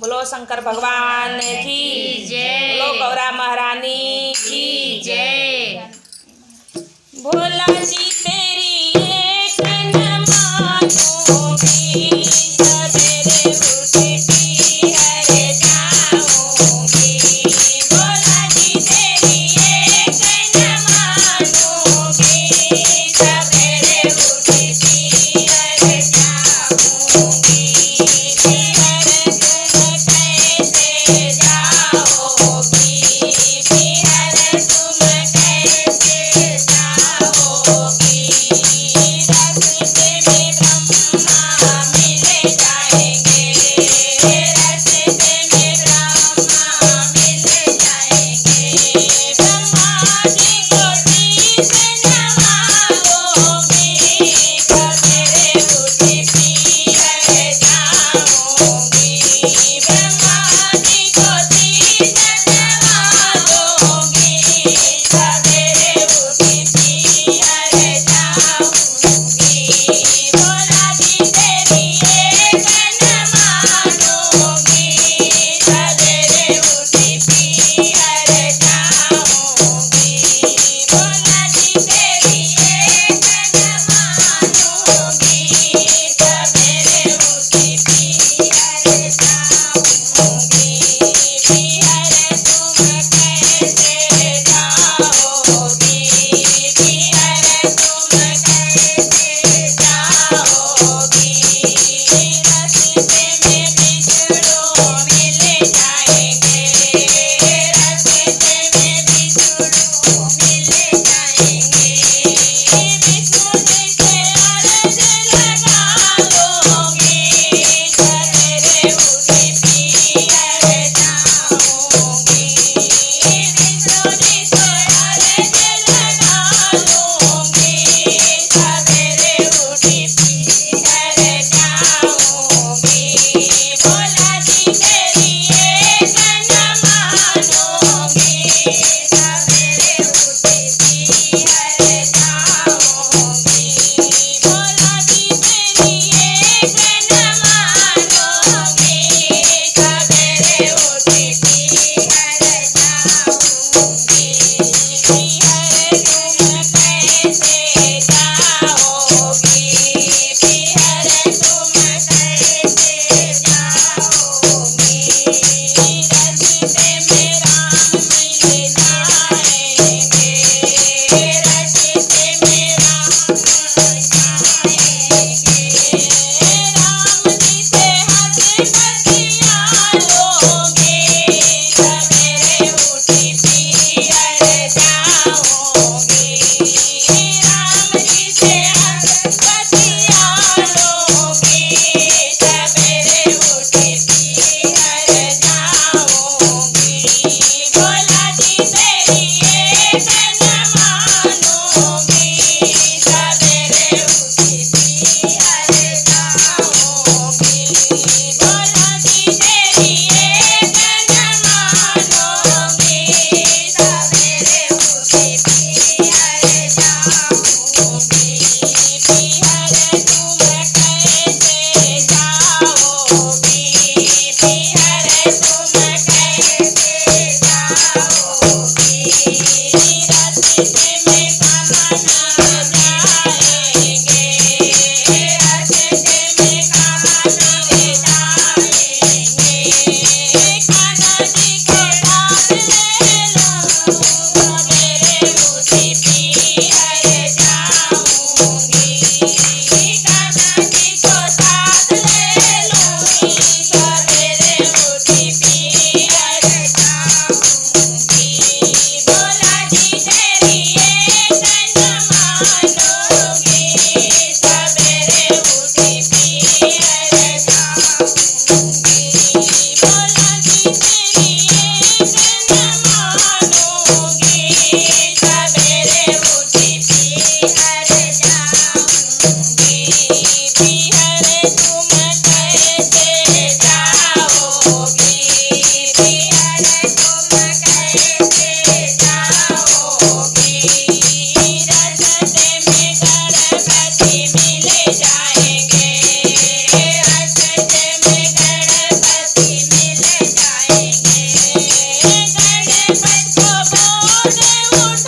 बोलो शंकर भगवान की जय। बोलो गौरा महारानी की जय। भोला जी तेरी एक न मानूंगी, सवेरे उठती हर जाऊंगी। भोला जी तेरी एक न मानूंगी, सवेरे उठती हर जाऊंगी। बिहर तुम कैसे जाओगी, बिहर तुम कैसे जाओगी। रास्ते में ब्रह्मा मिल जाएंगे,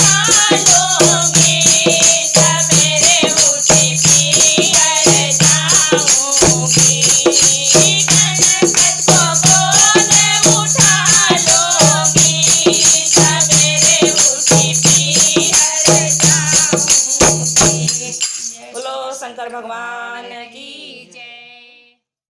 उठा लूंगी सवेरे उठी पियर जाऊंगी गणपत को गोद उठा लूंगी सवेरे उठी पियर जाऊंगी। बोलो शंकर भगवान की